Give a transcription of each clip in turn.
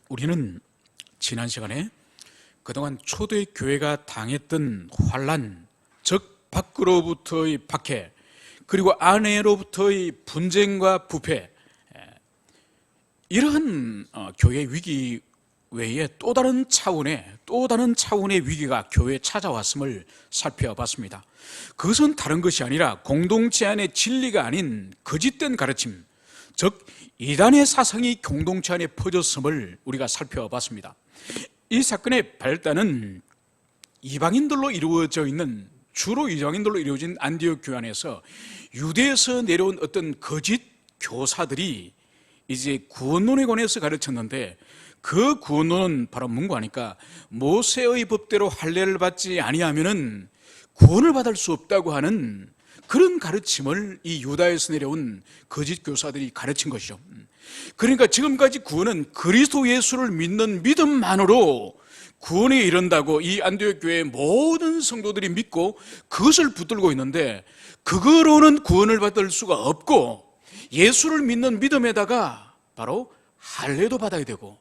우리는 지난 시간에 그동안 초대교회가 당했던 환란, 즉 밖으로부터의 박해, 그리고 안으로부터의 분쟁과 부패, 이러한 교회 위기 외에 또 다른 차원의 위기가 교회에 찾아왔음을 살펴봤습니다. 그것은 다른 것이 아니라 공동체 안의 진리가 아닌 거짓된 가르침, 즉 이단의 사상이 공동체 안에 퍼졌음을 우리가 살펴봤습니다. 이 사건의 발단은 주로 이방인들로 이루어진 안디옥 교회 안에서 유대에서 내려온 어떤 거짓 교사들이 이제 구원론에 관해서 가르쳤는데, 그 구원론은 바로 뭔가 하니까 모세의 법대로 할례를 받지 아니하면은 구원을 받을 수 없다고 하는 그런 가르침을 이 유다에서 내려온 거짓 교사들이 가르친 것이죠. 그러니까 지금까지 구원은 그리스도 예수를 믿는 믿음만으로 구원에 이른다고 이 안디옥 교회의 모든 성도들이 믿고 그것을 붙들고 있는데, 그거로는 구원을 받을 수가 없고 예수를 믿는 믿음에다가 바로 할례도 받아야 되고,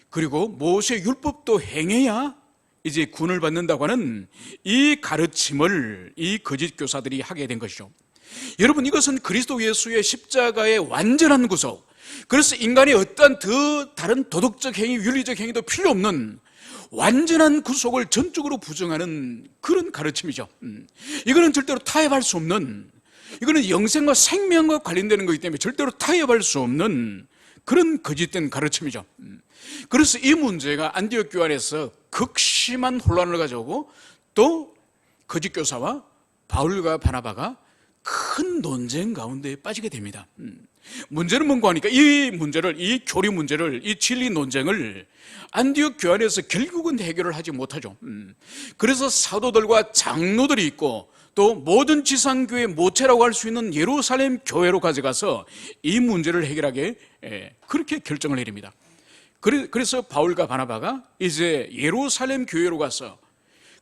그리고 모세 율법도 행해야 이제 구원을 받는다고 하는 이 가르침을 이 거짓 교사들이 하게 된 것이죠. 여러분, 이것은 그리스도 예수의 십자가의 완전한 구속, 그래서 인간의 어떠한 더 다른 도덕적 행위, 윤리적 행위도 필요 없는 완전한 구속을 전적으로 부정하는 그런 가르침이죠. 이거는 절대로 타협할 수 없는, 이거는 영생과 생명과 관련되는 것이기 때문에 절대로 타협할 수 없는 그런 거짓된 가르침이죠. 그래서 이 문제가 안디옥 교회 안에서 극심한 혼란을 가져오고, 또 거짓 교사와 바울과 바나바가 큰 논쟁 가운데 빠지게 됩니다. 문제는 뭔가 하니까 이 교리 문제를, 이 진리 논쟁을 안디옥 교회 안에서 결국은 해결을 하지 못하죠. 그래서 사도들과 장로들이 있고, 또 모든 지상교회 모체라고 할 수 있는 예루살렘 교회로 가져가서 이 문제를 해결하게 그렇게 결정을 내립니다. 그래서 바울과 바나바가 이제 예루살렘 교회로 가서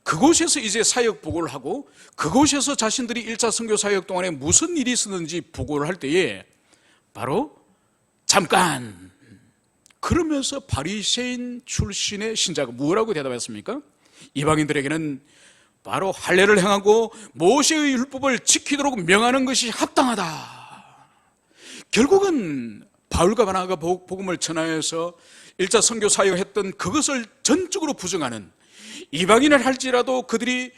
그곳에서 이제 사역 보고를 하고, 그곳에서 자신들이 1차 선교 사역 동안에 무슨 일이 있었는지 보고를 할 때에 바로 잠깐, 그러면서 바리새인 출신의 신자가 뭐라고 대답했습니까? 이방인들에게는 바로 할례를 행하고 모세의 율법을 지키도록 명하는 것이 합당하다. 결국은 바울과 바나바가 복음을 전하여서 1차 선교 사역했던 그것을 전적으로 부정하는, 이방인을 할지라도 그들이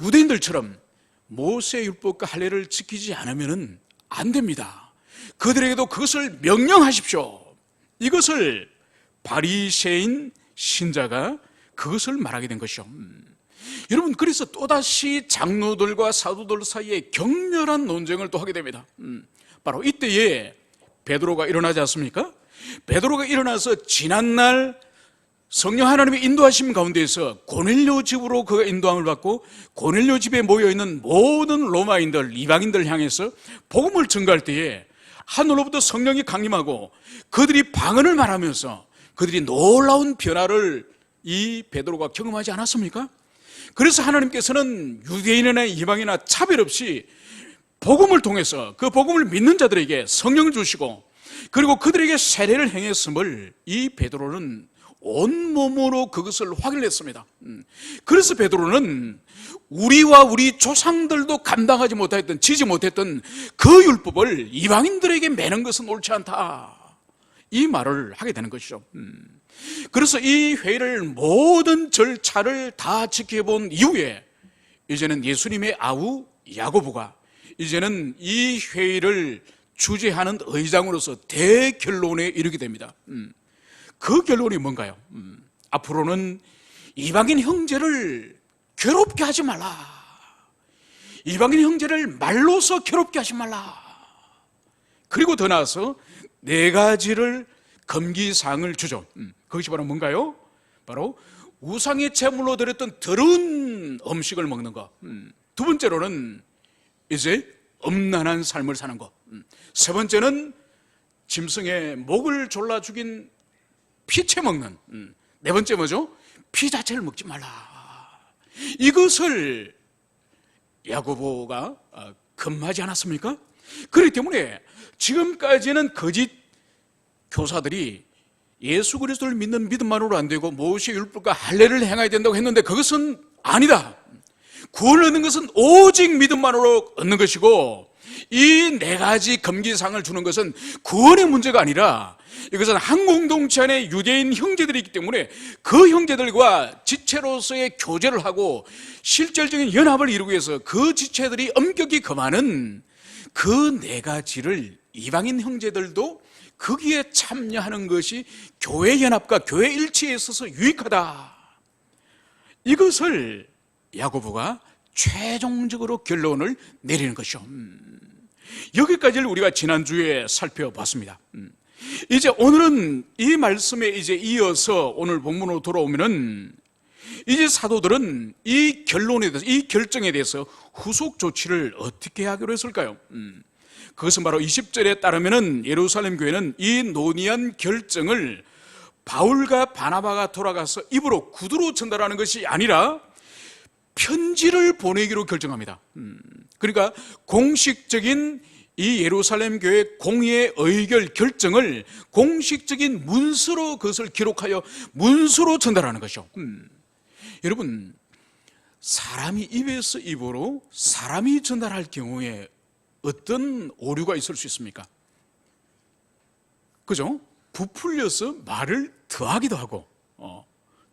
유대인들처럼 모세의 율법과 할례를 지키지 않으면 안 됩니다. 그들에게도 그것을 명령하십시오. 이것을 바리새인 신자가 그것을 말하게 된 것이죠. 여러분, 그래서 또다시 장로들과 사도들 사이에 격렬한 논쟁을 또 하게 됩니다. 바로 이때에 베드로가 일어나지 않습니까? 베드로가 일어나서 지난날 성령 하나님의 인도하심 가운데에서 고넬료 집으로 그가 인도함을 받고, 고넬료 집에 모여있는 모든 로마인들, 이방인들 향해서 복음을 전가할 때에 하늘로부터 성령이 강림하고 그들이 방언을 말하면서 그들이 놀라운 변화를 이 베드로가 경험하지 않았습니까? 그래서 하나님께서는 유대인이나 이방인이나 차별 없이 복음을 통해서 그 복음을 믿는 자들에게 성령을 주시고, 그리고 그들에게 세례를 행했음을 이 베드로는 온몸으로 그것을 확인했습니다. 그래서 베드로는 우리와 우리 조상들도 감당하지 못했던, 지지 못했던 그 율법을 이방인들에게 매는 것은 옳지 않다, 이 말을 하게 되는 것이죠. 그래서 이 회의를, 모든 절차를 다 지켜본 이후에 이제는 예수님의 아우 야고보가 이제는 이 회의를 주재하는 의장으로서 대결론에 이르게 됩니다. 그 결론이 뭔가요? 앞으로는 이방인 형제를 괴롭게 하지 말라. 이방인 형제를 말로서 괴롭게 하지 말라. 그리고 더 나아서 4가지를 금기사항을 주죠. 그것이 바로 뭔가요? 바로 우상의 제물로 드렸던 더러운 음식을 먹는 것. 두 번째로는 이제 음란한 삶을 사는 것. 세 번째는 짐승의 목을 졸라 죽인 피채 먹는. 네 번째 뭐죠? 피 자체를 먹지 말라. 이것을 야고보가 금하지 않았습니까? 그렇기 때문에 지금까지는 거짓 교사들이 예수 그리스도를 믿는 믿음만으로 안 되고 모세의 율법과 할례를 행해야 된다고 했는데 그것은 아니다. 구원을 얻는 것은 오직 믿음만으로 얻는 것이고 이 네 가지 금기사항을 주는 것은 구원의 문제가 아니라 이것은 한 공동체 안에 유대인 형제들이 있기 때문에 그 형제들과 지체로서의 교제를 하고 실질적인 연합을 이루기 위해서 그 지체들이 엄격히 금하는 그 네 가지를 이방인 형제들도 거기에 참여하는 것이 교회 연합과 교회 일치에 있어서 유익하다. 이것을 야고보가 최종적으로 결론을 내리는 것이죠. 여기까지를 우리가 지난주에 살펴봤습니다. 이제 오늘은 이 말씀에 이제 이어서 오늘 본문으로 돌아오면은 이제 사도들은 이 결론에 대해서, 이 결정에 대해서 후속 조치를 어떻게 하기로 했을까요? 그것은 바로 20절에 따르면은 예루살렘 교회는 이 논의한 결정을 바울과 바나바가 돌아가서 입으로 구두로 전달하는 것이 아니라 편지를 보내기로 결정합니다. 그러니까 공식적인 이 예루살렘 교회 공의의 의결 결정을 공식적인 문서로 그것을 기록하여 문서로 전달하는 것이죠. 여러분, 사람이 입에서 입으로 사람이 전달할 경우에 어떤 오류가 있을 수 있습니까? 그죠? 부풀려서 말을 더하기도 하고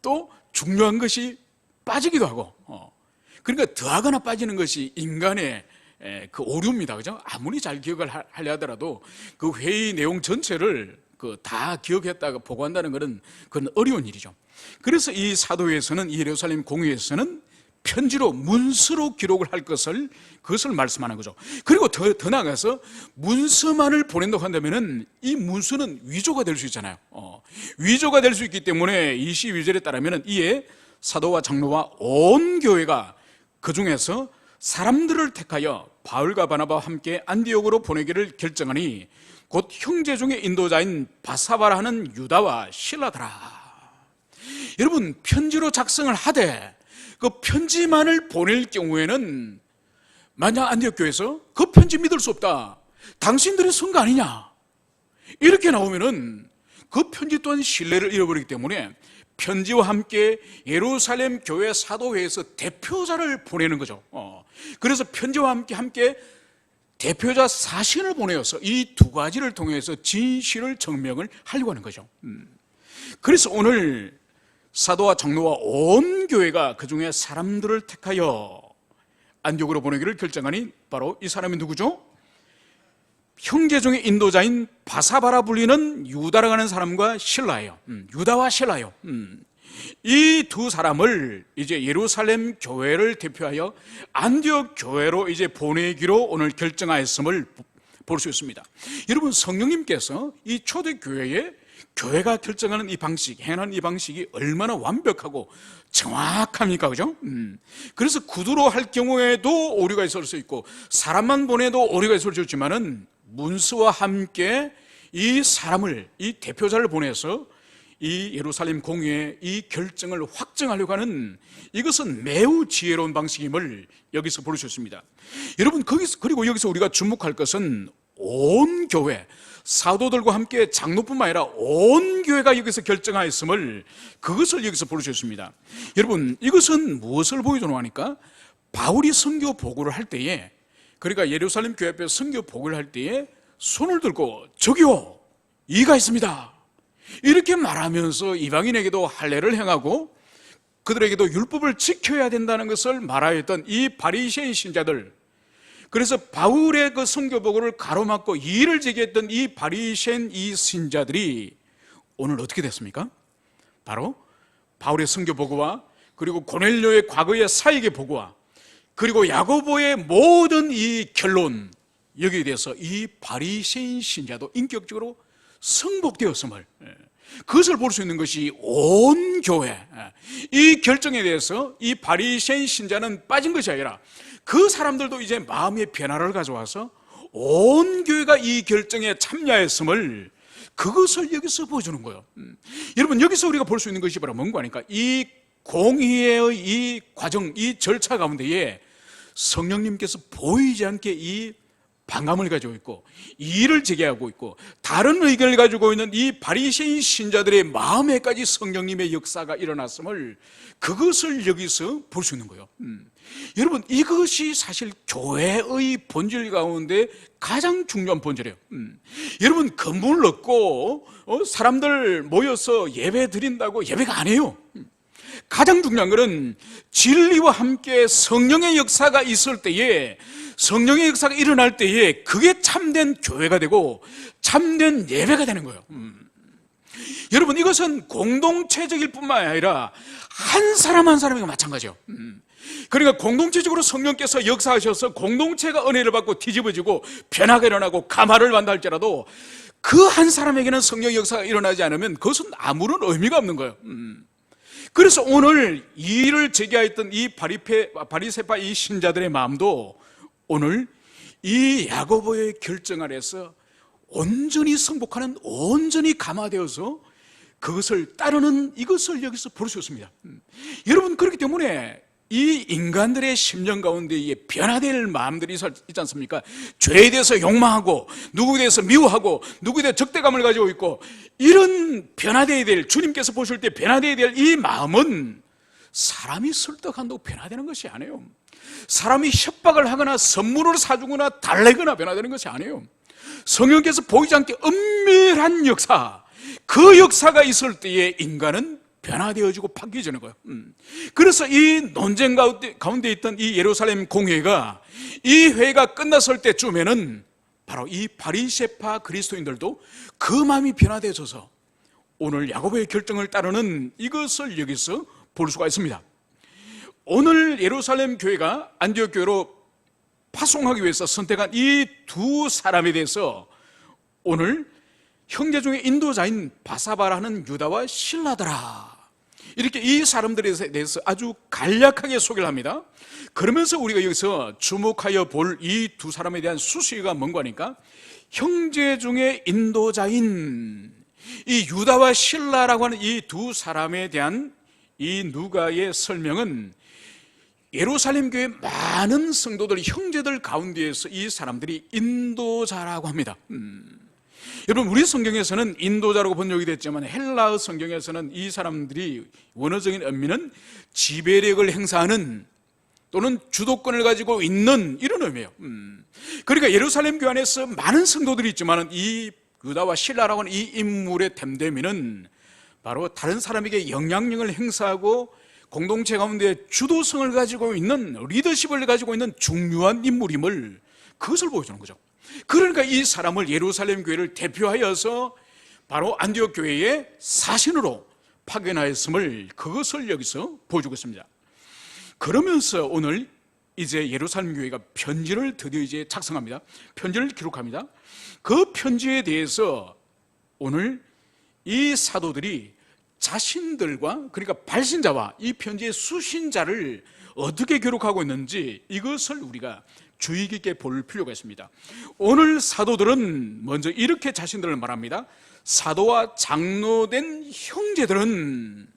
또 중요한 것이 빠지기도 하고 그러니까 더하거나 빠지는 것이 인간의 그 오류입니다. 그죠? 아무리 잘 기억을 하려 하더라도 그 회의 내용 전체를 다 기억했다가 보고한다는 것은 그건 어려운 일이죠. 그래서 이 사도에서는, 이 예루살렘 공의에서는 편지로 문서로 기록을 할 그것을 말씀하는 거죠. 그리고 더 나아가서 문서만을 보낸다고 한다면은 이 문서는 위조가 될 수 있잖아요. 위조가 될 수 있기 때문에 22절에 따르면은 이에 사도와 장로와 온 교회가 그 중에서 사람들을 택하여 바울과 바나바와 함께 안디옥으로 보내기를 결정하니 곧 형제 중에 인도자인 바사바라 하는 유다와 실라더라. 여러분, 편지로 작성을 하되 그 편지만을 보낼 경우에는 만약 안디옥 교회에서 그 편지 믿을 수 없다, 당신들이 쓴 거 아니냐, 이렇게 나오면은 그 편지 또한 신뢰를 잃어버리기 때문에 편지와 함께 예루살렘 교회 사도회에서 대표자를 보내는 거죠. 그래서 편지와 함께 대표자 사신을 보내어서 이 두 가지를 통해서 진실을 증명을 하려고 하는 거죠. 그래서 오늘 사도와 장로와 온 교회가 그 중에 사람들을 택하여 안디옥으로 보내기를 결정하니 바로 이 사람이 누구죠? 형제 중에 인도자인 바사바라 불리는 유다라고 하는 사람과 실라예요. 유다와 실라요. 이 두 사람을 이제 예루살렘 교회를 대표하여 안디옥 교회로 이제 보내기로 오늘 결정하였음을 볼 수 있습니다. 여러분, 성령님께서 이 초대교회에 교회가 결정하는 이 방식, 행하는 이 방식이 얼마나 완벽하고 정확합니까? 그죠? 그래서 구두로 할 경우에도 오류가 있을 수 있고 사람만 보내도 오류가 있을 수 있지만은 문서와 함께 이 사람을, 이 대표자를 보내서 이 예루살렘 공의의 이 결정을 확정하려고 하는 이것은 매우 지혜로운 방식임을 여기서 볼 수 있습니다. 여러분, 그리고 여기서 우리가 주목할 것은 온 교회, 사도들과 함께 장로뿐만 아니라 온 교회가 여기서 결정하였음을, 그것을 여기서 볼 수 있습니다. 여러분, 이것은 무엇을 보여주는 거니까 바울이 선교 보고를 할 때에, 그러니까 예루살렘 교회 앞에 선교 보고를 할 때에 손을 들고 저기요, 이가 있습니다, 이렇게 말하면서 이방인에게도 할례를 행하고 그들에게도 율법을 지켜야 된다는 것을 말하였던 이 바리새인 신자들, 그래서 바울의 그 선교 보고를 가로막고 이의를 제기했던 이 바리새인 이 신자들이 오늘 어떻게 됐습니까? 바로 바울의 선교 보고와 그리고 고넬료의 과거의 사역의 보고와 그리고 야고보의 모든 이 결론, 여기에 대해서 이 바리새인 신자도 인격적으로 승복되었음을, 그것을 볼 수 있는 것이 온 교회, 이 결정에 대해서 이 바리새인 신자는 빠진 것이 아니라 그 사람들도 이제 마음의 변화를 가져와서 온 교회가 이 결정에 참여했음을, 그것을 여기서 보여주는 거예요. 여러분, 여기서 우리가 볼 수 있는 것이 바로 뭔가 하니까 이 공의의 이 과정, 이 절차 가운데에 성령님께서 보이지 않게 이 반감을 가지고 있고 이의를 제기하고 있고 다른 의견을 가지고 있는 이 바리새인 신자들의 마음에까지 성령님의 역사가 일어났음을 그것을 여기서 볼 수 있는 거예요. 여러분, 이것이 사실 교회의 본질 가운데 가장 중요한 본질이에요. 여러분, 건물을 얻고 사람들 모여서 예배 드린다고 예배가 아니에요. 가장 중요한 것은 진리와 함께 성령의 역사가 있을 때에, 성령의 역사가 일어날 때에 그게 참된 교회가 되고 참된 예배가 되는 거예요. 여러분, 이것은 공동체적일 뿐만 아니라 한 사람 한 사람이 마찬가지예요. 그러니까 공동체적으로 성령께서 역사하셔서 공동체가 은혜를 받고 뒤집어지고 변화가 일어나고 감화를 받는다 할지라도 그 한 사람에게는 성령의 역사가 일어나지 않으면 그것은 아무런 의미가 없는 거예요. 그래서 오늘 이의를 제기하였던 이 바리새파 이 신자들의 마음도 오늘 이 야고보의 결정 아래서 온전히 성복하는, 온전히 감화되어서 그것을 따르는, 이것을 여기서 볼 수 있습니다. 여러분, 그렇기 때문에 이 인간들의 심령 가운데에 변화될 마음들이 있지 않습니까? 죄에 대해서 욕망하고 누구에 대해서 미워하고 누구에 대해 적대감을 가지고 있고, 이런 변화되어야 될, 주님께서 보실 때 변화되어야 될 이 마음은 사람이 설득한다고 변화되는 것이 아니에요. 사람이 협박을 하거나 선물을 사주거나 달래거나 변화되는 것이 아니에요. 성령께서 보이지 않게 은밀한 역사, 그 역사가 있을 때에 인간은 변화되어지고 바뀌어지는 거예요. 그래서 이 논쟁 가운데 있던 이 예루살렘 공회가, 이 회의가 끝났을 때쯤에는 바로 이 바리새파 그리스도인들도 그 마음이 변화되어져서 오늘 야고보의 결정을 따르는 이것을 여기서 볼 수가 있습니다. 오늘 예루살렘 교회가 안디옥 교회로 파송하기 위해서 선택한 이 두 사람에 대해서 오늘 형제 중에 인도자인 바사바라는 유다와 실라더라, 이렇게 이 사람들에 대해서 아주 간략하게 소개를 합니다. 그러면서 우리가 여기서 주목하여 볼 이 두 사람에 대한 수식어가 뭔가 하니까, 형제 중에 인도자인 이 유다와 실라라고 하는 이 두 사람에 대한 이 누가의 설명은 예루살렘 교회 많은 성도들, 형제들 가운데에서 이 사람들이 인도자라고 합니다. 여러분, 우리 성경에서는 인도자라고 번역이 됐지만 헬라어 성경에서는 이 사람들이 원어적인 의미는 지배력을 행사하는 또는 주도권을 가지고 있는, 이런 의미예요. 그러니까 예루살렘 교회 안에서 많은 성도들이 있지만 이 유다와 실라라고 하는 이 인물의 됨됨이는 바로 다른 사람에게 영향력을 행사하고 공동체 가운데 주도성을 가지고 있는, 리더십을 가지고 있는 중요한 인물임을, 그것을 보여주는 거죠. 그러니까 이 사람을, 예루살렘 교회를 대표하여서 바로 안디옥 교회의 사신으로 파견하였음을, 그것을 여기서 보여주고 있습니다. 그러면서 오늘 이제 예루살렘 교회가 편지를 드디어 이제 작성합니다. 편지를 기록합니다. 그 편지에 대해서 오늘 이 사도들이 자신들과, 그러니까 발신자와 이 편지의 수신자를 어떻게 기록하고 있는지, 이것을 우리가 주의 깊게 볼 필요가 있습니다. 오늘 사도들은 먼저 이렇게 자신들을 말합니다. 사도와 장로된 형제들은,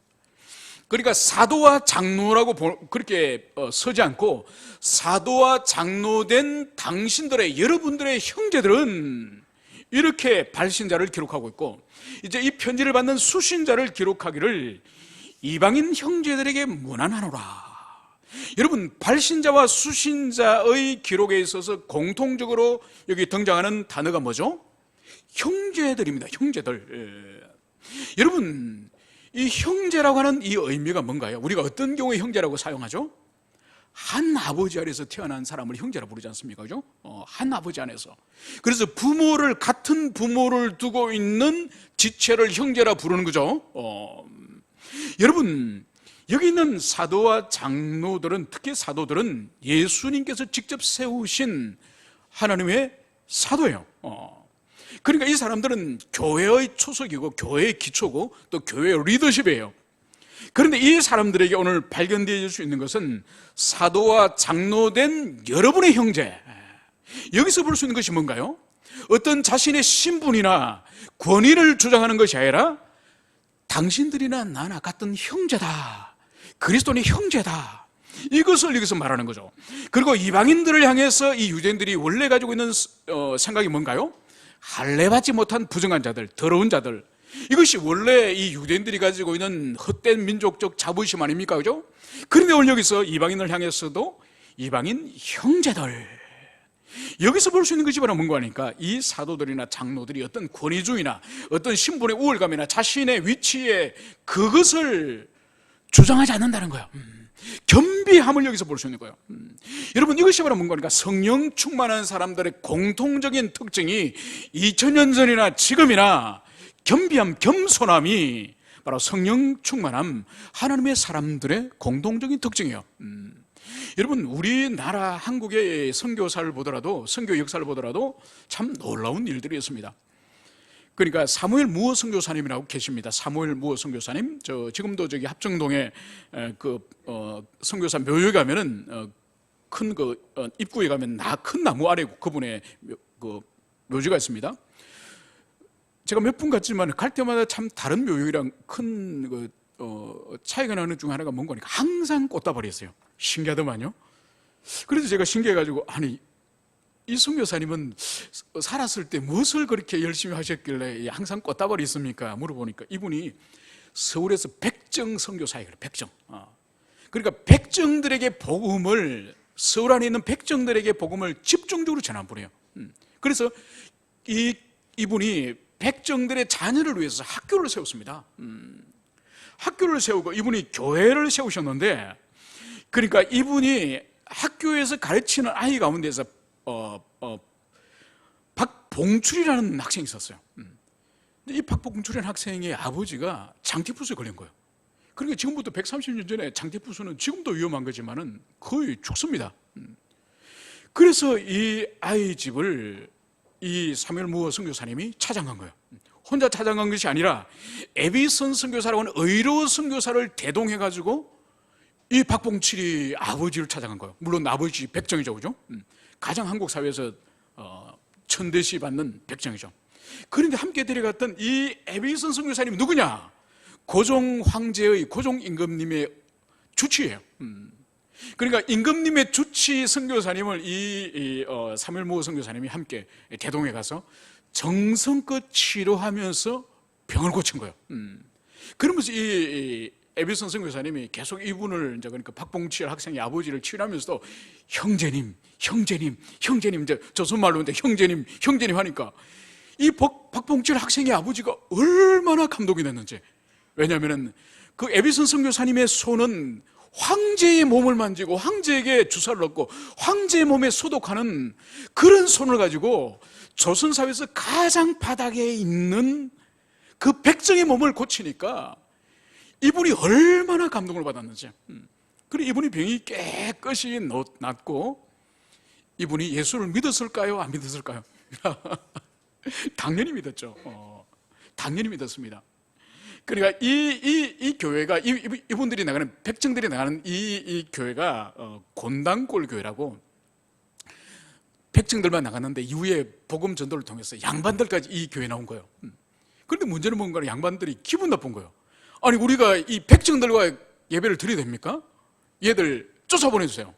그러니까 사도와 장로라고 그렇게 서지 않고 사도와 장로된 당신들의, 여러분들의 형제들은, 이렇게 발신자를 기록하고 있고, 이제 이 편지를 받는 수신자를 기록하기를 이방인 형제들에게 문안하노라. 여러분, 발신자와 수신자의 기록에 있어서 공통적으로 여기 등장하는 단어가 뭐죠? 형제들입니다. 형제들. 여러분, 이 형제라고 하는 이 의미가 뭔가요? 우리가 어떤 경우에 형제라고 사용하죠? 한 아버지 안에서 태어난 사람을 형제라 부르지 않습니까? 그죠? 한 아버지 안에서. 그래서 같은 부모를 두고 있는 지체를 형제라 부르는 거죠. 여러분, 여기 있는 사도와 장로들은, 특히 사도들은 예수님께서 직접 세우신 하나님의 사도예요. 그러니까 이 사람들은 교회의 초석이고 교회의 기초고 또 교회의 리더십이에요. 그런데 이 사람들에게 오늘 발견되어질 수 있는 것은 사도와 장로된 여러분의 형제, 여기서 볼 수 있는 것이 뭔가요? 어떤 자신의 신분이나 권위를 주장하는 것이 아니라 당신들이나 나나 같은 형제다, 그리스도인의 형제다, 이것을 여기서 말하는 거죠. 그리고 이방인들을 향해서 이 유대인들이 원래 가지고 있는 생각이 뭔가요? 할례받지 못한 부정한 자들, 더러운 자들, 이것이 원래 이 유대인들이 가지고 있는 헛된 민족적 자부심 아닙니까? 그죠? 그런데 오늘 여기서 이방인을 향해서도 이방인 형제들, 여기서 볼 수 있는 것이 바로 뭔가 하니까 이 사도들이나 장로들이 어떤 권위주의나 어떤 신분의 우월감이나 자신의 위치에 그것을 주장하지 않는다는 거예요. 겸비함을 여기서 볼 수 있는 거예요. 여러분, 이것이 바로 뭔가 하니까 성령 충만한 사람들의 공통적인 특징이 2000년 전이나 지금이나 겸비함, 겸손함이 바로 성령 충만함, 하나님의 사람들의 공통적인 특징이에요. 여러분, 우리나라 한국의 선교사를 보더라도, 선교 역사를 보더라도 참 놀라운 일들이 있습니다. 그러니까 사무엘 무어 선교사님이라고 계십니다. 사무엘 무어 선교사님, 지금도 저기 합정동에 선교사 묘역에 가면은 큰 입구에 가면 큰 나무 아래 그분의 묘지가 있습니다. 제가 몇 분 갔지만 갈 때마다 참 다른 묘역이랑 큰 차이가 나는 중 하나가 뭔가 하니까 항상 꽃다발이 있어요. 신기하더만요. 그래서 제가 신기해가지고, 아니, 이 선교사님은 살았을 때 무엇을 그렇게 열심히 하셨길래 항상 꽃다발이 있습니까? 물어보니까 이분이 서울에서 백정 선교사예요. 백정. 그러니까 백정들에게 복음을, 서울 안에 있는 백정들에게 복음을 집중적으로 전한 분이에요. 그래서 이분이 백정들의 자녀를 위해서 학교를 세웠습니다. 학교를 세우고 이분이 교회를 세우셨는데, 그러니까 이분이 학교에서 가르치는 아이 가운데서 박봉출이라는 학생이 있었어요. 이 박봉출이라는 학생의 아버지가 장티푸스에 걸린 거예요. 그러니까 지금부터 130년 전에 장티푸스는 지금도 위험한 거지만은 거의 죽습니다. 그래서 이 아이 집을 이 사무엘 무어 선교사님이 찾아간 거예요. 혼자 찾아간 것이 아니라 에비선 선교사라고 하는 의로 선교사를 대동해가지고 이 박봉칠이 아버지를 찾아간 거예요. 물론 아버지 백정이죠, 그죠? 가장 한국 사회에서 천대시 받는 백정이죠. 그런데 함께 데려갔던 이 에비선 선교사님이 누구냐? 고종 황제의 고종 임금님의 주치예요. 그러니까 임금님의 주치 선교사님을 사무엘 무어 선교사님이 함께 대동해 가서 정성껏 치료하면서 병을 고친 거예요. 그러면서 이 에비선 선교사님이 계속 이분을 이제 그러니까 박봉칠 학생의 아버지를 치료하면서도 형제님, 이제 조선말로 근데 형제님 하니까 이 박봉칠 학생의 아버지가 얼마나 감동이 됐는지. 왜냐하면은 그 에비선 선교사님의 손은 황제의 몸을 만지고 황제에게 주사를 넣고 황제의 몸에 소독하는 그런 손을 가지고 조선사회에서 가장 바닥에 있는 그 백정의 몸을 고치니까 이분이 얼마나 감동을 받았는지. 그리고 이분이 병이 깨끗이 낫고 이분이 예수를 믿었을까요? 안 믿었을까요? 당연히 믿었죠. 당연히 믿었습니다. 그러니까 이 교회가 이분들이 나가는 백정들이 나가는 이 교회가 곤단골 교회라고 백정들만 나갔는데 이후에 복음 전도를 통해서 양반들까지 이 교회에 나온 거예요. 그런데 문제는 뭔가 양반들이 기분 나쁜 거예요. 아니 우리가 이 백정들과 예배를 드려야 됩니까? 얘들 쫓아보내주세요.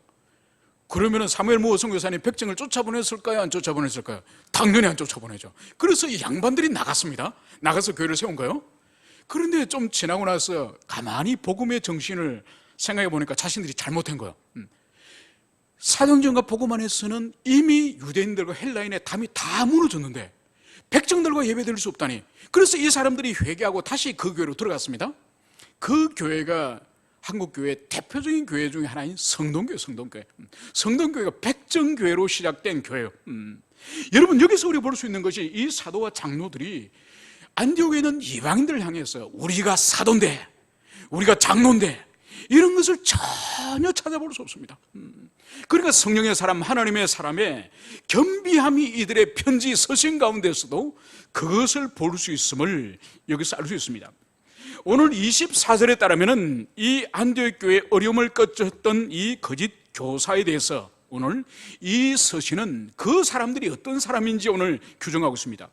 그러면은 사무엘 무어 선교사님 백정을 쫓아보냈을까요? 안 쫓아보냈을까요? 당연히 안 쫓아보내죠. 그래서 이 양반들이 나갔습니다. 나가서 교회를 세운 거예요. 그런데 좀 지나고 나서 가만히 복음의 정신을 생각해 보니까 자신들이 잘못한 거예요. 사도행전과 복음 안에서는 이미 유대인들과 헬라인의 담이 다 무너졌는데 백정들과 예배드릴 수 없다니. 그래서 이 사람들이 회개하고 다시 그 교회로 들어갔습니다. 그 교회가 한국교회 대표적인 교회 중에 하나인 성동교회. 성동교회가 백정교회로 시작된 교회예요. 여러분, 여기서 우리가 볼 수 있는 것이 이 사도와 장로들이 안디옥에 있는 이방인들을 향해서 우리가 사도인데, 우리가 장로인데 이런 것을 전혀 찾아볼 수 없습니다. 그러니까 성령의 사람, 하나님의 사람의 겸비함이 이들의 편지 서신 가운데서도 그것을 볼 수 있음을 여기서 알 수 있습니다. 오늘 24절에 따르면 이 안디옥 교회에 어려움을 끼쳤던 이 거짓 교사에 대해서 오늘 이 서신은 그 사람들이 어떤 사람인지 오늘 규정하고 있습니다.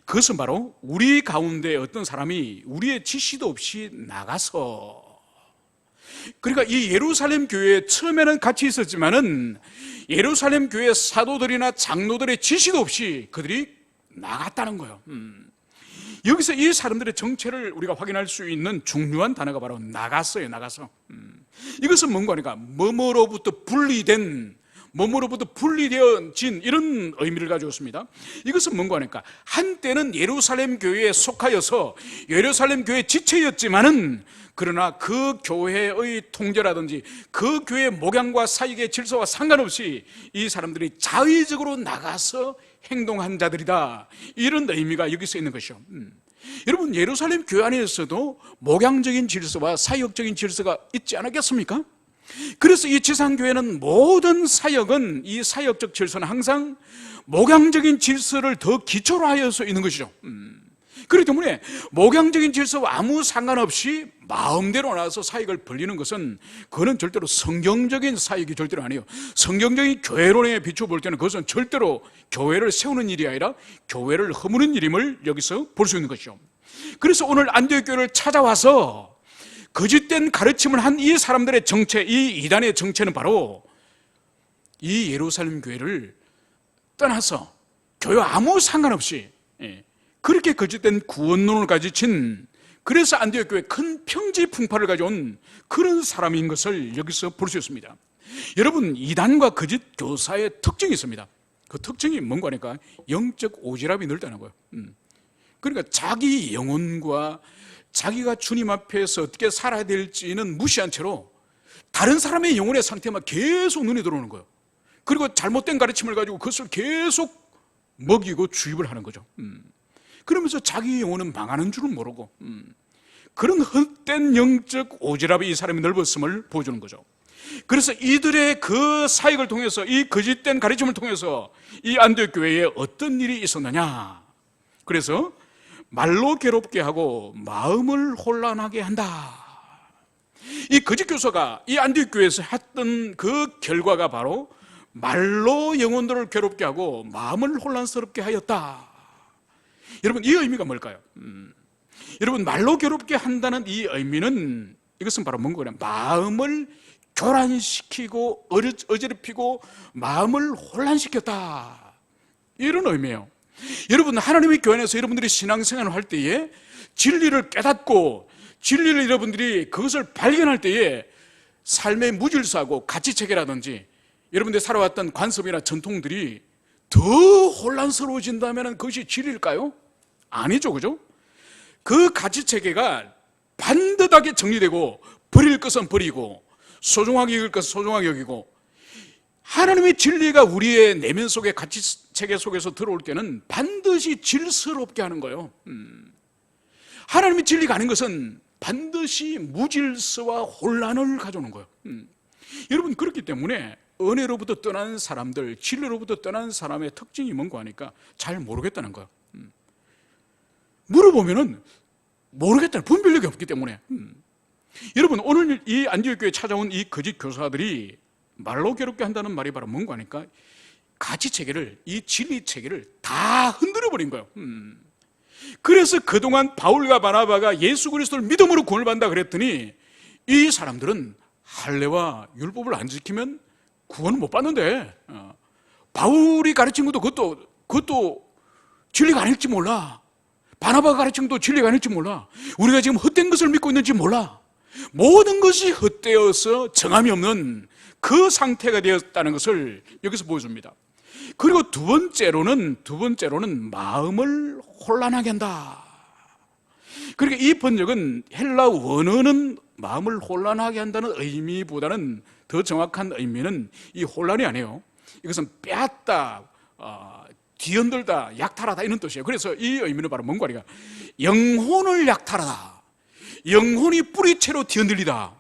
그것은 바로 우리 가운데 어떤 사람이 우리의 지시도 없이 나가서 그러니까 이 예루살렘 교회에 처음에는 같이 있었지만은 예루살렘 교회 사도들이나 장로들의 지시도 없이 그들이 나갔다는 거예요. 여기서 이 사람들의 정체를 우리가 확인할 수 있는 중요한 단어가 바로 나갔어요. 나가서. 이것은 뭔가 하니까 뭐뭐로부터 분리되어진 이런 의미를 가지고 있습니다. 이것은 뭔가 하니까 한때는 예루살렘 교회에 속하여서 예루살렘 교회 지체였지만은 그러나 그 교회의 통제라든지 그 교회의 목양과 사역의 질서와 상관없이 이 사람들이 자의적으로 나가서 행동한 자들이다, 이런 의미가 여기서 있는 것이죠. 여러분, 예루살렘 교회 안에서도 목양적인 질서와 사역적인 질서가 있지 않았겠습니까? 그래서 이 지상교회는 모든 사역은, 이 사역적 질서는 항상 목양적인 질서를 더 기초로 하여서 있는 것이죠. 그렇기 때문에 목양적인 질서와 아무 상관없이 마음대로 나와서 사역을 벌리는 것은, 그거는 절대로 성경적인 사역이 절대로 아니에요. 성경적인 교회론에 비춰볼 때는 그것은 절대로 교회를 세우는 일이 아니라 교회를 허무는 일임을 여기서 볼 수 있는 것이죠. 그래서 오늘 안디옥 교회를 찾아와서 거짓된 가르침을 한 이 사람들의 정체, 이 이단의 정체는 바로 이 예루살렘 교회를 떠나서 교회와 아무 상관없이 그렇게 거짓된 구원론을 가지친, 그래서 안디옥 교회에 큰 평지 풍파를 가져온 그런 사람인 것을 여기서 볼 수 있습니다. 여러분, 이단과 거짓 교사의 특징이 있습니다. 그 특징이 뭔가 하니까 영적 오지랖이 넓다는 거예요. 그러니까 자기 영혼과 자기가 주님 앞에서 어떻게 살아야 될지는 무시한 채로 다른 사람의 영혼의 상태만 계속 눈에 들어오는 거예요. 그리고 잘못된 가르침을 가지고 그것을 계속 먹이고 주입을 하는 거죠. 그러면서 자기 영혼은 망하는 줄은 모르고, 그런 헛된 영적 오지랖이 이 사람이 넓었음을 보여주는 거죠. 그래서 이들의 그 사역을 통해서, 이 거짓된 가르침을 통해서 이 안디옥 교회에 어떤 일이 있었느냐, 그래서 말로 괴롭게 하고 마음을 혼란하게 한다. 이 거짓 교사가 이 안디옥 교회에서 했던 그 결과가 바로 말로 영혼들을 괴롭게 하고 마음을 혼란스럽게 하였다. 여러분, 이 의미가 뭘까요? 여러분, 말로 괴롭게 한다는 이 의미는, 이것은 바로 뭔가 마음을 교란시키고 어지럽히고 마음을 혼란시켰다, 이런 의미예요. 여러분, 하나님의 교회 안에서 여러분들이 신앙생활을 할 때에 진리를 깨닫고 진리를 여러분들이 그것을 발견할 때에 삶의 무질서하고 가치체계라든지 여러분들이 살아왔던 관습이나 전통들이 더 혼란스러워진다면 그것이 진리일까요? 아니죠, 그죠? 그 가치체계가 반듯하게 정리되고 버릴 것은 버리고 소중하게 여길 것은 소중하게 여기고, 하나님의 진리가 우리의 내면 속의 가치체계 속에서 들어올 때는 반드시 질서롭게 하는 거예요. 하나님의 진리가 아닌 것은 반드시 무질서와 혼란을 가져오는 거예요. 여러분, 그렇기 때문에 은혜로부터 떠난 사람들, 진리로부터 떠난 사람의 특징이 뭔가 하니까 잘 모르겠다는 거예요. 물어보면은 모르겠다는, 분별력이 없기 때문에. 여러분, 오늘 이 안디옥 교회에 찾아온 이 거짓 교사들이 말로 괴롭게 한다는 말이 바로 뭔가 하니까 가치체계를, 이 진리체계를 다 흔들어버린 거예요. 그래서 그동안 바울과 바나바가 예수 그리스도를 믿음으로 구원을 받는다 그랬더니 이 사람들은 할례와 율법을 안 지키면 구원을 못 받는데, 바울이 가르친 것도 그것도 진리가 아닐지 몰라, 바나바가 가르친 것도 진리가 아닐지 몰라, 우리가 지금 헛된 것을 믿고 있는지 몰라, 모든 것이 헛되어서 정함이 없는 그 상태가 되었다는 것을 여기서 보여줍니다. 그리고 두 번째로는 마음을 혼란하게 한다. 그러니까 이 번역은, 헬라 원어는 마음을 혼란하게 한다는 의미보다는 더 정확한 의미는 이 혼란이 아니에요. 이것은 빼앗다, 뒤흔들다, 약탈하다, 이런 뜻이에요. 그래서 이 의미는 바로 뭔가 하니까 영혼을 약탈하다, 영혼이 뿌리채로 뒤흔들리다,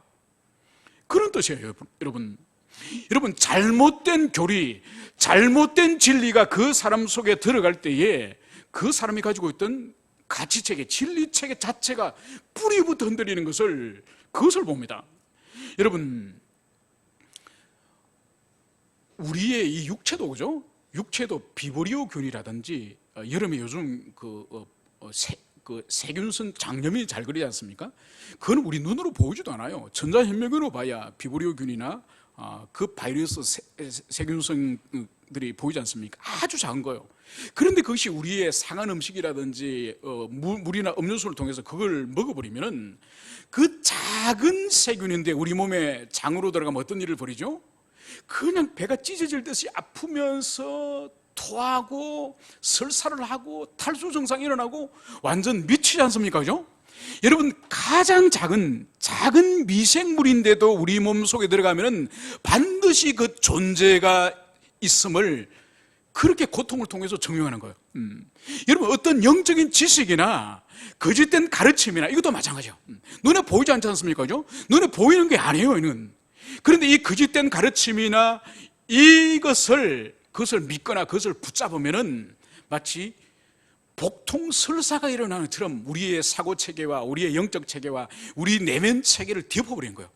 그런 뜻이에요. 여러분, 잘못된 교리, 잘못된 진리가 그 사람 속에 들어갈 때에 그 사람이 가지고 있던 가치체계, 진리체계 자체가 뿌리부터 흔들리는 것을, 그것을 봅니다. 여러분, 우리의 이 육체도, 그죠? 육체도 비브리오 균이라든지 여름에 요즘 그 세균성 장염이 잘 그리지 않습니까? 그건 우리 눈으로 보이지도 않아요. 전자현미경으로 봐야 비브리오균이나 그 바이러스 세균성들이 보이지 않습니까? 아주 작은 거예요. 그런데 그것이 우리의 상한 음식이라든지 물이나 음료수를 통해서 그걸 먹어버리면은 그 작은 세균인데 우리 몸에 장으로 들어가면 어떤 일을 벌이죠? 그냥 배가 찢어질 듯이 아프면서 토하고 설사를 하고 탈수 증상이 일어나고 완전 미치지 않습니까? 그죠? 여러분, 가장 작은 미생물인데도 우리 몸 속에 들어가면은 반드시 그 존재가 있음을 그렇게 고통을 통해서 증명하는 거예요. 여러분, 어떤 영적인 지식이나 거짓된 가르침이나 이것도 마찬가지예요. 눈에 보이지 않지 않습니까? 그죠? 눈에 보이는 게 아니에요, 이는. 그런데 이 거짓된 가르침이나 그것을 믿거나 그것을 붙잡으면은 마치 복통설사가 일어나는 것처럼 우리의 사고체계와 우리의 영적 체계와 우리 내면 체계를 뒤엎어버린 거예요.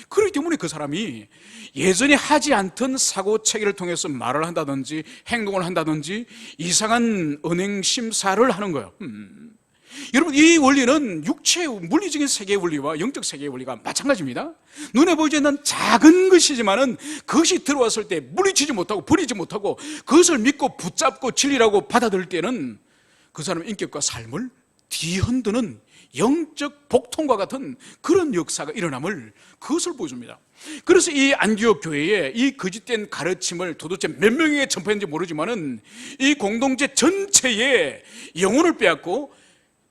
그렇기 때문에 그 사람이 예전에 하지 않던 사고체계를 통해서 말을 한다든지 행동을 한다든지 이상한 언행심사를 하는 거예요. 여러분, 이 원리는 물리적인 세계의 원리와 영적 세계의 원리가 마찬가지입니다. 눈에 보이지 않는 작은 것이지만은 그것이 들어왔을 때 물리치지 못하고 버리지 못하고 그것을 믿고 붙잡고 진리라고 받아들일 때는 그 사람의 인격과 삶을 뒤흔드는 영적 복통과 같은 그런 역사가 일어남을 그것을 보여줍니다. 그래서 이 안디옥 교회에 이 거짓된 가르침을 도대체 몇 명에게 전파했는지 모르지만은 이 공동체 전체에 영혼을 빼앗고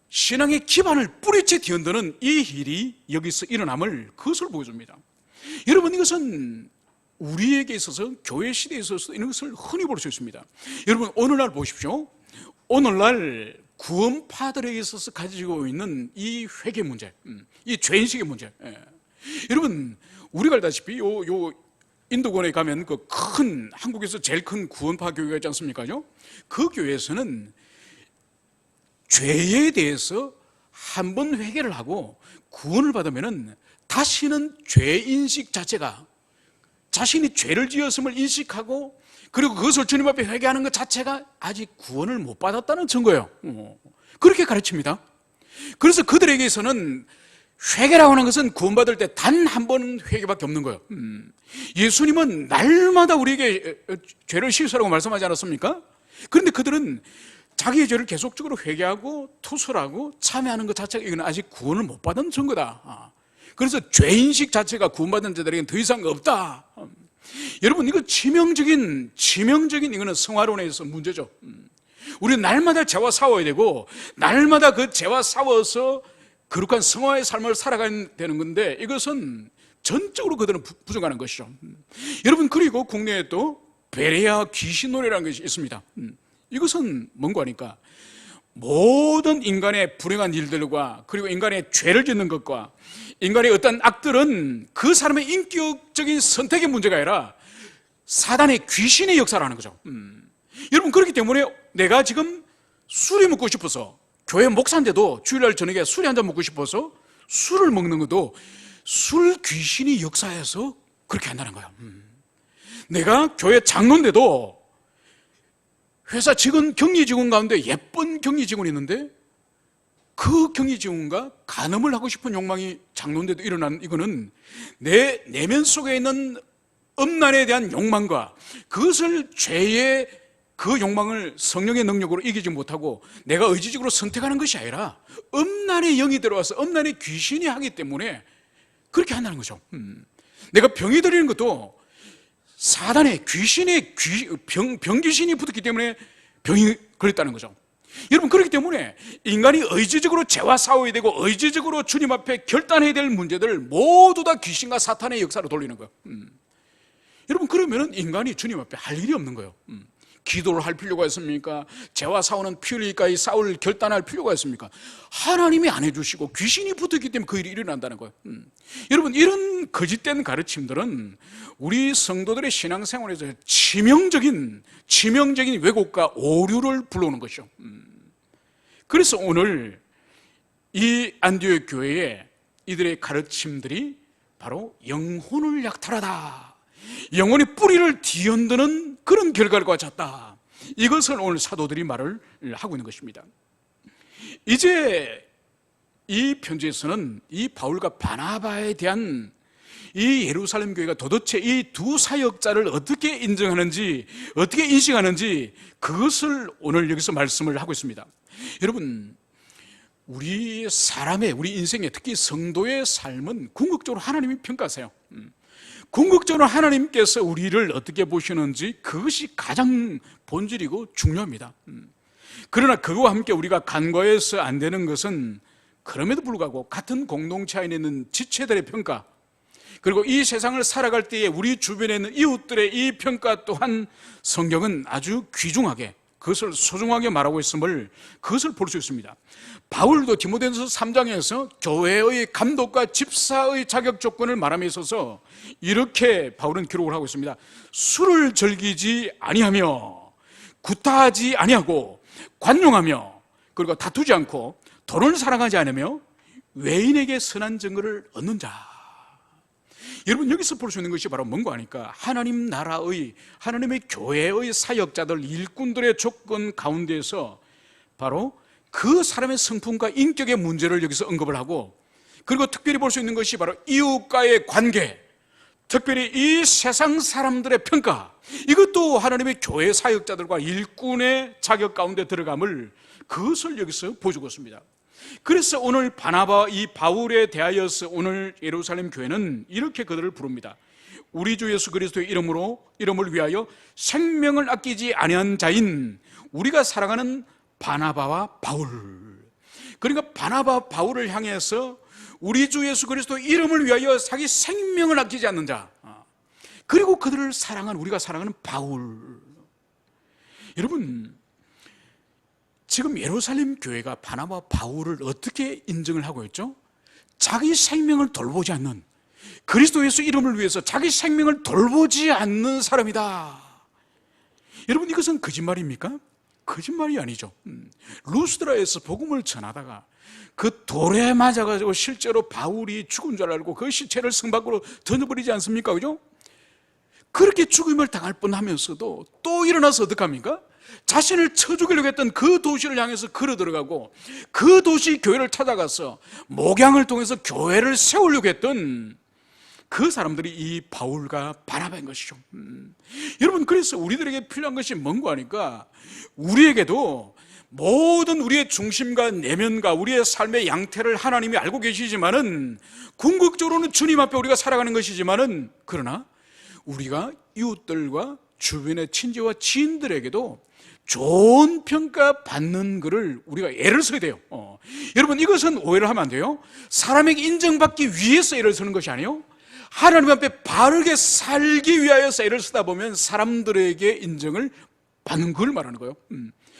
신앙의 기반을 뿌리째 뒤흔드는 이 일이 여기서 일어남을 그것을 보여줍니다. 여러분, 이것은 우리에게 있어서 교회 시대에 있어서 이런 것을 흔히 볼 수 있습니다. 여러분, 오늘날 보십시오. 오늘날 구원파들에게 있어서 가지고 있는 이 회개 문제, 이 죄인식의 문제. 여러분, 우리가 알다시피 요 인도권에 가면 그 큰 한국에서 제일 큰 구원파 교회가 있지 않습니까? 그 교회에서는 죄에 대해서 한 번 회개를 하고 구원을 받으면은 다시는 죄인식 자체가 자신이 죄를 지었음을 인식하고 그리고 그것을 주님 앞에 회개하는 것 자체가 아직 구원을 못 받았다는 증거예요. 그렇게 가르칩니다. 그래서 그들에게서는 회개라고 하는 것은 구원받을 때 단 한 번 회개밖에 없는 거예요. 예수님은 날마다 우리에게 죄를 씻으라고 말씀하지 않았습니까? 그런데 그들은 자기의 죄를 계속적으로 회개하고 투설하고 참여하는 것 자체가 이건 아직 구원을 못 받은 증거다. 그래서 죄인식 자체가 구원받은 자들에게는 더 이상 없다. 여러분, 이거 치명적인 이거는 성화론에서 문제죠. 우리는 날마다 죄와 싸워야 되고 날마다 그 죄와 싸워서 거룩한 성화의 삶을 살아가야 되는 건데 이것은 전적으로 그들은 부정하는 것이죠. 여러분, 그리고 국내에 또 베레아 귀신놀이라는 것이 있습니다. 이것은 뭔가 하니까 모든 인간의 불행한 일들과 그리고 인간의 죄를 짓는 것과 인간의 어떤 악들은 그 사람의 인격적인 선택의 문제가 아니라 사단의 귀신의 역사라는 거죠. 여러분, 그렇기 때문에 내가 지금 술이 먹고 싶어서 교회 목사인데도 주일날 저녁에 술이 한 잔 먹고 싶어서 술을 먹는 것도 술 귀신이 역사해서 그렇게 한다는 거야. 내가 교회 장로인데도 회사 직원, 경리 직원 가운데 예쁜 경리 직원이 있는데 그 경리 직원과 간음을 하고 싶은 욕망이 장로인데도 일어나는 이거는 내 내면 속에 있는 음란에 대한 욕망과 그것을 죄의 그 욕망을 성령의 능력으로 이기지 못하고 내가 의지적으로 선택하는 것이 아니라 음란의 영이 들어와서 음란의 귀신이 하기 때문에 그렇게 한다는 거죠. 내가 병이 들리는 것도 사단의 귀신의 병귀신이 붙었기 때문에 병이 걸렸다는 거죠. 여러분, 그렇기 때문에 인간이 의지적으로 죄와 싸워야 되고 의지적으로 주님 앞에 결단해야 될 문제들을 모두 다 귀신과 사탄의 역사로 돌리는 거예요. 여러분, 그러면 인간이 주님 앞에 할 일이 없는 거예요. 기도를 할 필요가 있습니까? 죄와 싸우는 피 흘리기까지 싸울 결단할 필요가 있습니까? 하나님이 안 해주시고 귀신이 붙었기 때문에 그 일이 일어난다는 거예요. 여러분, 이런 거짓된 가르침들은 우리 성도들의 신앙생활에서 치명적인 왜곡과 오류를 불러오는 것이죠. 그래서 오늘 이 안디옥 교회에 이들의 가르침들이 바로 영혼을 약탈하다, 영혼의 뿌리를 뒤흔드는 그런 결과를 가졌다, 이것을 오늘 사도들이 말을 하고 있는 것입니다. 이제 이 편지에서는 이 바울과 바나바에 대한 이 예루살렘 교회가 도대체 이 두 사역자를 어떻게 인정하는지, 어떻게 인식하는지, 그것을 오늘 여기서 말씀을 하고 있습니다. 여러분, 우리 인생에, 특히 성도의 삶은 궁극적으로 하나님이 평가하세요. 궁극적으로 하나님께서 우리를 어떻게 보시는지, 그것이 가장 본질이고 중요합니다. 그러나 그와 함께 우리가 간과해서 안 되는 것은, 그럼에도 불구하고 같은 공동체 안에 있는 지체들의 평가, 그리고 이 세상을 살아갈 때에 우리 주변에 있는 이웃들의 이 평가 또한 성경은 아주 귀중하게, 그것을 소중하게 말하고 있음을, 그것을 볼 수 있습니다. 바울도 디모데전서 3장에서 교회의 감독과 집사의 자격 조건을 말함에 있어서 이렇게 바울은 기록을 하고 있습니다. 술을 즐기지 아니하며, 구타하지 아니하고, 관용하며, 그리고 다투지 않고, 돈을 사랑하지 않으며, 외인에게 선한 증거를 얻는 자. 여러분, 여기서 볼 수 있는 것이 바로 뭔가 하니까, 하나님 나라의, 하나님의 교회의 사역자들, 일꾼들의 조건 가운데에서 바로 그 사람의 성품과 인격의 문제를 여기서 언급을 하고, 그리고 특별히 볼 수 있는 것이 바로 이웃과의 관계, 특별히 이 세상 사람들의 평가, 이것도 하나님의 교회 사역자들과 일꾼의 자격 가운데 들어감을, 그것을 여기서 보여주고 있습니다. 그래서 오늘 바나바와 이 바울에 대하여서 오늘 예루살렘 교회는 이렇게 그들을 부릅니다. 우리 주 예수 그리스도의 이름을 위하여 생명을 아끼지 아니한 자인 우리가 사랑하는 바나바와 바울. 그러니까 바나바 바울을 향해서 우리 주 예수 그리스도의 이름을 위하여 자기 생명을 아끼지 않는 자, 그리고 그들을 사랑한, 우리가 사랑하는 바울. 여러분, 지금 예루살렘 교회가 바나바 바울을 어떻게 인정을 하고 있죠? 자기 생명을 돌보지 않는, 그리스도 예수 이름을 위해서 자기 생명을 돌보지 않는 사람이다. 여러분, 이것은 거짓말입니까? 거짓말이 아니죠. 루스드라에서 복음을 전하다가 그 돌에 맞아가지고 실제로 바울이 죽은 줄 알고 그 시체를 성 밖으로 던져버리지 않습니까? 그죠? 그렇게 죽임을 당할 뻔하면서도 또 일어나서 어떡합니까? 자신을 쳐 죽이려고 했던 그 도시를 향해서 걸어 들어가고, 그 도시 교회를 찾아가서 목양을 통해서 교회를 세우려고 했던 그 사람들이 이 바울과 바나바인 것이죠. 여러분, 그래서 우리들에게 필요한 것이 뭔가 하니까, 우리에게도 모든 우리의 중심과 내면과 우리의 삶의 양태를 하나님이 알고 계시지만은, 궁극적으로는 주님 앞에 우리가 살아가는 것이지만은, 그러나 우리가 이웃들과 주변의 친지와 지인들에게도 좋은 평가 받는 것을 우리가 애를 써야 돼요. 여러분, 이것은 오해를 하면 안 돼요. 사람에게 인정받기 위해서 애를 쓰는 것이 아니에요. 하나님 앞에 바르게 살기 위하여서 애를 쓰다 보면 사람들에게 인정을 받는 걸 말하는 거예요.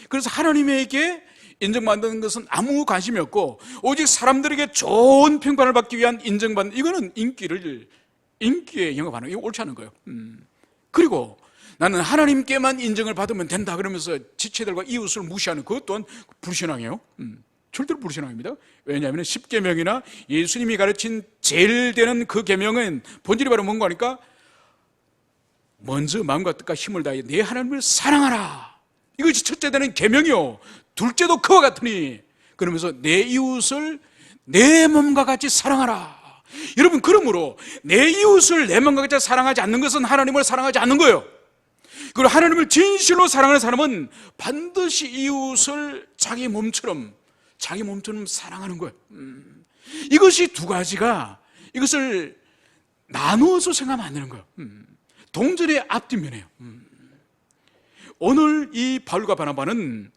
그래서 하나님에게 인정받는 것은 아무 관심이 없고, 오직 사람들에게 좋은 평판을 받기 위한 인정받는, 이거는 인기에 영합하는, 이거 옳지 않은 거예요. 그리고 나는 하나님께만 인정을 받으면 된다 그러면서 지체들과 이웃을 무시하는, 그것 또한 불신앙이에요. 절대로 불신앙입니다. 왜냐하면 10계명이나 예수님이 가르친 제일 되는 그 계명은 본질이 바로 뭔가 하니까, 먼저 마음과 뜻과 힘을 다해 내 하나님을 사랑하라, 이것이 첫째 되는 계명이요, 둘째도 그와 같으니, 그러면서 내 이웃을 내 몸과 같이 사랑하라. 여러분, 그러므로 내 이웃을 내 몸과 같이 사랑하지 않는 것은 하나님을 사랑하지 않는 거예요. 그리고 하나님을 진실로 사랑하는 사람은 반드시 이웃을 자기 몸처럼 사랑하는 거예요. 이것이 두 가지가, 이것을 나누어서 생각하면 안 되는 거예요. 동전의 앞뒷면이에요. 오늘 이 바울과 바나바는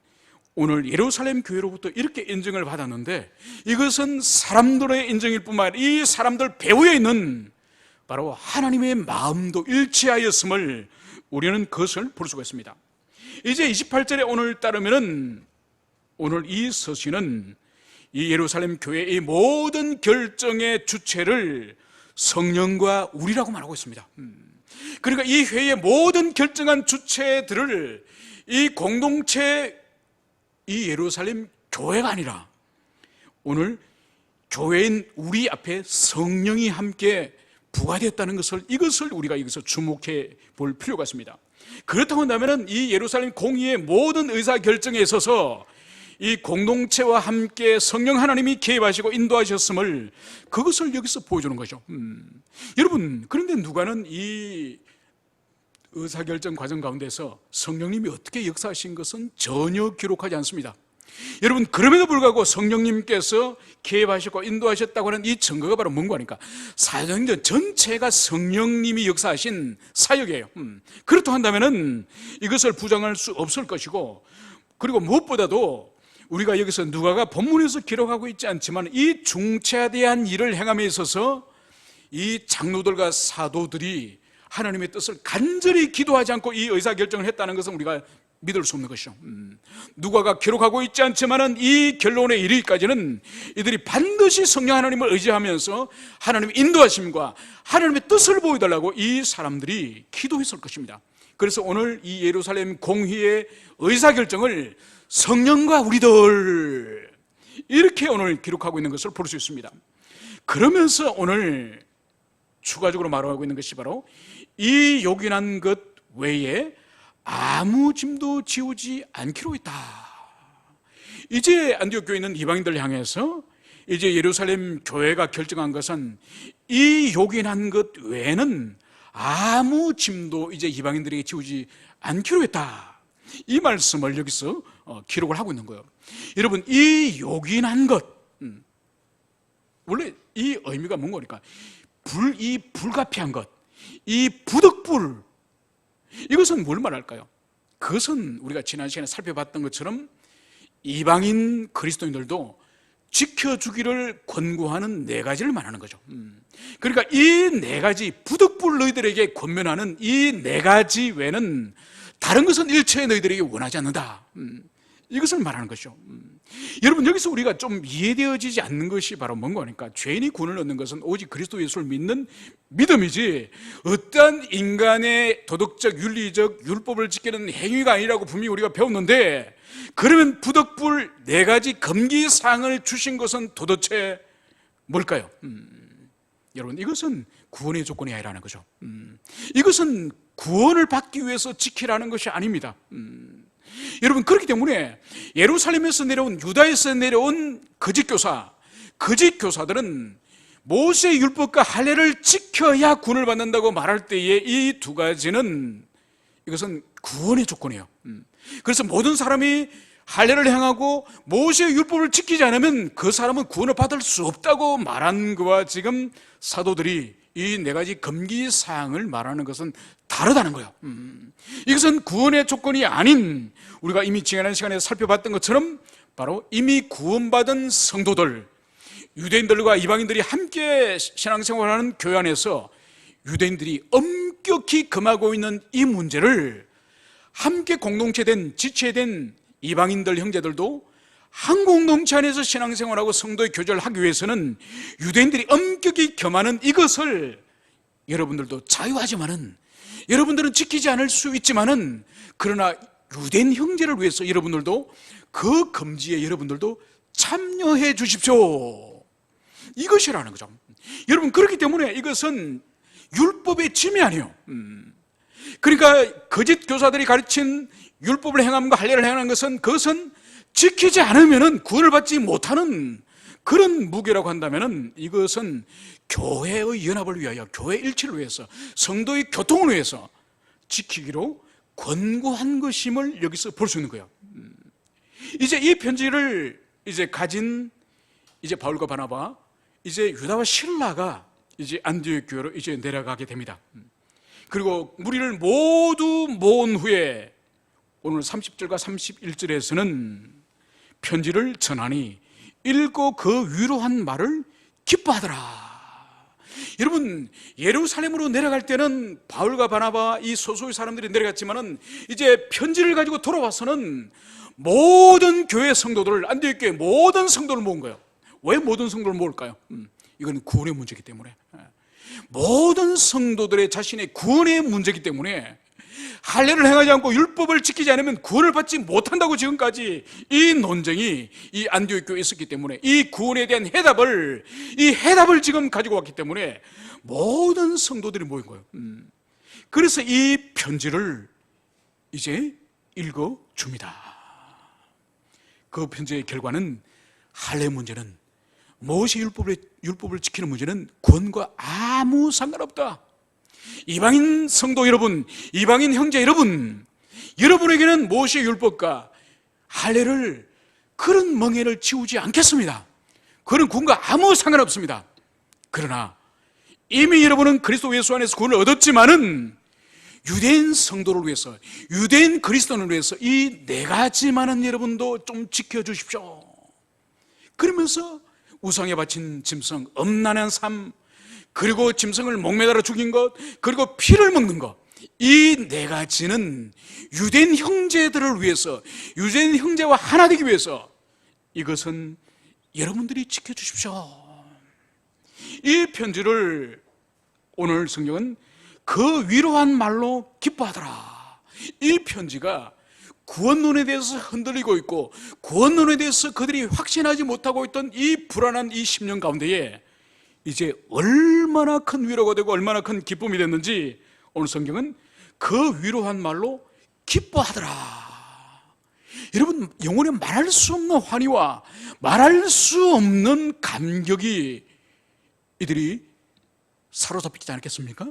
오늘 예루살렘 교회로부터 이렇게 인정을 받았는데, 이것은 사람들의 인정일 뿐만 아니라 이 사람들 배후에 있는 바로 하나님의 마음도 일치하였음을 우리는 그것을 볼 수가 있습니다. 이제 28절에 오늘 따르면은, 오늘 이 서신은 이 예루살렘 교회의 모든 결정의 주체를 성령과 우리라고 말하고 있습니다. 그러니까 이 회의의 모든 결정한 주체들을 이 공동체, 이 예루살렘 교회가 아니라 오늘 교회인 우리 앞에 성령이 함께 부과되었다는 것을, 이것을 우리가 여기서 주목해 볼 필요가 있습니다. 그렇다고 한다면 이 예루살렘 공의의 모든 의사결정에 있어서 이 공동체와 함께 성령 하나님이 개입하시고 인도하셨음을, 그것을 여기서 보여주는 거죠. 여러분, 그런데 누가는 이 의사결정 과정 가운데서 성령님이 어떻게 역사하신 것은 전혀 기록하지 않습니다. 여러분, 그럼에도 불구하고 성령님께서 개입하셨고 인도하셨다고 하는 이 증거가 바로 뭔가 하니까 사도행전 전체가 성령님이 역사하신 사역이에요. 그렇다 한다면은 이것을 부정할 수 없을 것이고, 그리고 무엇보다도 우리가 여기서 누가가 본문에서 기록하고 있지 않지만 이 중차대한 일을 행함에 있어서 이 장로들과 사도들이 하나님의 뜻을 간절히 기도하지 않고 이 의사결정을 했다는 것은 우리가 믿을 수 없는 것이죠. 누가가 기록하고 있지 않지만은 이 결론에 이르기까지는 이들이 반드시 성령 하나님을 의지하면서 하나님의 인도하심과 하나님의 뜻을 보여달라고 이 사람들이 기도했을 것입니다. 그래서 오늘 이 예루살렘 공회의 의사결정을 성령과 우리들, 이렇게 오늘 기록하고 있는 것을 볼 수 있습니다. 그러면서 오늘 추가적으로 말하고 있는 것이 바로 이 요긴한 것 외에 아무 짐도 지우지 않기로 했다. 이제 안디옥 교회는 이방인들 향해서 이제 예루살렘 교회가 결정한 것은 이 요긴한 것 외에는 아무 짐도 이제 이방인들에게 지우지 않기로 했다. 이 말씀을 여기서 기록을 하고 있는 거예요. 여러분, 이 요긴한 것, 원래 이 의미가 뭔 거니까 이 불가피한 것, 이 부득불, 이것은 뭘 말할까요? 그것은 우리가 지난 시간에 살펴봤던 것처럼 이방인 그리스도인들도 지켜주기를 권고하는 네 가지를 말하는 거죠. 그러니까 이 네 가지, 부득불 너희들에게 권면하는 이 네 가지 외에는 다른 것은 일체 너희들에게 원하지 않는다. 이것을 말하는 것이죠. 여러분, 여기서 우리가 좀 이해되어지지 않는 것이 바로 뭔가 하니까 죄인이 구원을 얻는 것은 오직 그리스도 예수를 믿는 믿음이지 어떠한 인간의 도덕적, 윤리적, 율법을 지키는 행위가 아니라고 분명히 우리가 배웠는데, 그러면 부득불 네 가지 금기사항을 주신 것은 도대체 뭘까요? 여러분, 이것은 구원의 조건이 아니라는 거죠. 이것은 구원을 받기 위해서 지키라는 것이 아닙니다. 여러분, 그렇기 때문에 예루살렘에서 내려온, 유다에서 내려온 거짓 교사들은 모세의 율법과 할례를 지켜야 구원을 받는다고 말할 때에 이 두 가지는, 이것은 구원의 조건이에요. 그래서 모든 사람이 할례를 행하고 모세의 율법을 지키지 않으면 그 사람은 구원을 받을 수 없다고 말한 것과 지금 사도들이 이 네 가지 금기사항을 말하는 것은 다르다는 거예요. 이것은 구원의 조건이 아닌, 우리가 이미 지난 시간에 살펴봤던 것처럼 바로 이미 구원받은 성도들, 유대인들과 이방인들이 함께 신앙생활하는 교회 안에서 유대인들이 엄격히 금하고 있는 이 문제를 함께 공동체된, 지체된 이방인들 형제들도 한 공동체 안에서 신앙생활하고 성도의 교제를 하기 위해서는 유대인들이 엄격히 겸하는 이것을 여러분들도 자유하지만은, 여러분들은 지키지 않을 수 있지만은, 그러나 유대인 형제를 위해서 여러분들도 그 금지에 여러분들도 참여해 주십시오. 이것이라는 거죠. 여러분, 그렇기 때문에 이것은 율법의 짐이 아니에요. 그러니까 거짓 교사들이 가르친 율법을 행함과 할례를 행하는 것은, 그것은 지키지 않으면 구원을 받지 못하는 그런 무게라고 한다면, 이것은 교회의 연합을 위하여, 교회 일치를 위해서, 성도의 교통을 위해서 지키기로 권고한 것임을 여기서 볼 수 있는 거예요. 이제 이 편지를 이제 가진 이제 바울과 바나바, 이제 유다와 실라가 이제 안디옥 교회로 이제 내려가게 됩니다. 그리고 무리를 모두 모은 후에 오늘 30절과 31절에서는 편지를 전하니 읽고 그 위로한 말을 기뻐하더라. 여러분, 예루살렘으로 내려갈 때는 바울과 바나바, 이 소수의 사람들이 내려갔지만은 이제 편지를 가지고 돌아와서는 모든 교회 성도들을, 안디옥 교회 모든 성도를 모은 거예요. 왜 모든 성도를 모을까요? 이건 구원의 문제이기 때문에, 모든 성도들의 자신의 구원의 문제이기 때문에, 할례를 행하지 않고 율법을 지키지 않으면 구원을 받지 못한다고 지금까지 이 논쟁이 이 안디옥 교회에 있었기 때문에, 이 구원에 대한 해답을 지금 가지고 왔기 때문에 모든 성도들이 모인 거예요. 그래서 이 편지를 이제 읽어줍니다. 그 편지의 결과는 할례 문제는, 모세 율법을 지키는 문제는 구원과 아무 상관없다. 이방인 성도 여러분, 이방인 형제 여러분, 여러분에게는 모세 율법과 할례를 그런 멍에를 지우지 않겠습니다. 그런 구원과 아무 상관없습니다. 그러나 이미 여러분은 그리스도 예수 안에서 구원을 얻었지만은 유대인 성도를 위해서, 유대인 그리스도인을 위해서 이 네 가지만은 여러분도 좀 지켜주십시오. 그러면서 우상에 바친 짐승, 음란한 삶, 그리고 짐승을 목매달아 죽인 것, 그리고 피를 먹는 것, 이 네 가지는 유대인 형제들을 위해서, 유대인 형제와 하나 되기 위해서 이것은 여러분들이 지켜주십시오. 이 편지를 오늘 성경은 그 위로한 말로 기뻐하더라. 이 편지가 구원론에 대해서 흔들리고 있고 구원론에 대해서 그들이 확신하지 못하고 있던 이 불안한 이 10년 가운데에 이제 얼마나 큰 위로가 되고 얼마나 큰 기쁨이 됐는지 오늘 성경은 그 위로한 말로 기뻐하더라. 여러분, 영혼에 말할 수 없는 환희와 말할 수 없는 감격이 이들이 사로잡히지 않겠습니까?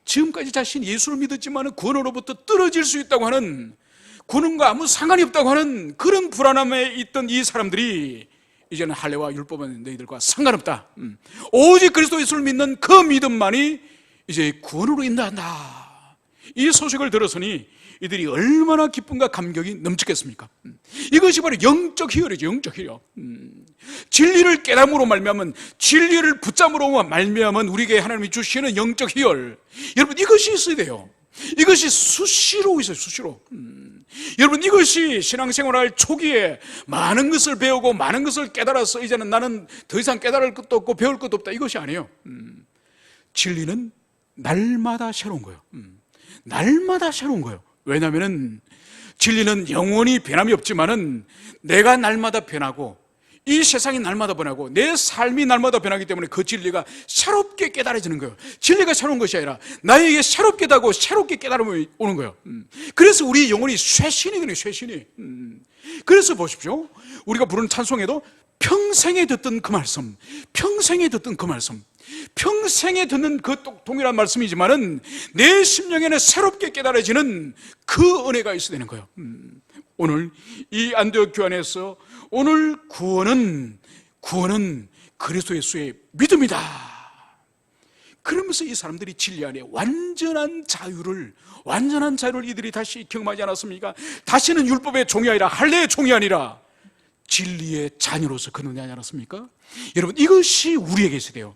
지금까지 자신 예수를 믿었지만 구원으로부터 떨어질 수 있다고 하는, 구원과 아무 상관이 없다고 하는 그런 불안함에 있던 이 사람들이 이제는 할례와 율법은 너희들과 상관없다. 오직 그리스도 예수를 믿는 그 믿음만이 이제 구원으로 인도한다. 이 소식을 들었으니 이들이 얼마나 기쁨과 감격이 넘치겠습니까? 이것이 바로 영적 희열이죠. 영적 희열. 진리를 깨달음으로 말미암은, 진리를 붙잡으로 말미암은 우리에게 하나님이 주시는 영적 희열, 여러분 이것이 있어야 돼요. 이것이 수시로 있어요. 수시로. 여러분, 이것이 신앙생활할 초기에 많은 것을 배우고 많은 것을 깨달아서 이제는 나는 더 이상 깨달을 것도 없고 배울 것도 없다, 이것이 아니에요. 진리는 날마다 새로운 거예요. 날마다 새로운 거예요. 왜냐하면 진리는 영원히 변함이 없지만은 내가 날마다 변하고 이 세상이 날마다 변하고 내 삶이 날마다 변하기 때문에 그 진리가 새롭게 깨달아지는 거예요. 진리가 새로운 것이 아니라 나에게 새롭게 다고 새롭게 깨달음이 오는 거예요. 그래서 우리 영혼이 쇄신이거든요. 쇄신이. 그래서 보십시오, 우리가 부르는 찬송에도 평생에 듣던 그 말씀, 평생에 듣던 그 말씀, 평생에 듣는 그 동일한 말씀이지만은 내 심령에는 새롭게 깨달아지는 그 은혜가 있어야 되는 거예요. 오늘 이 안디옥 교회에서 오늘 구원은 그리스도 예수의 믿음이다. 그러면서 이 사람들이 진리 안에 완전한 자유를 이들이 다시 경험하지 않았습니까? 다시는 율법의 종이 아니라 할례의 종이 아니라 진리의 자녀로서 거듭나지 않았습니까? 여러분, 이것이 우리에게 있어야 돼요.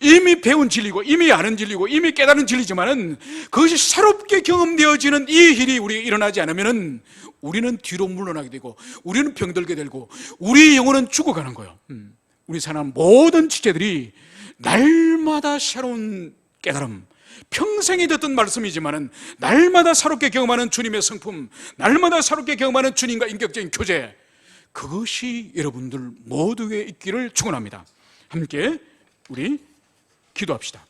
이미 배운 진리고 이미 아는 진리고 이미 깨달은 진리지만은 그것이 새롭게 경험되어지는 이 일이 우리에게 일어나지 않으면은 우리는 뒤로 물러나게 되고 우리는 병들게 되고 우리 영혼은 죽어가는 거예요. 우리 사람 모든 지체들이 날마다 새로운 깨달음, 평생에 듣던 말씀이지만은 날마다 새롭게 경험하는 주님의 성품, 날마다 새롭게 경험하는 주님과 인격적인 교제, 그것이 여러분들 모두에 있기를 축원합니다. 함께 우리 기도합시다.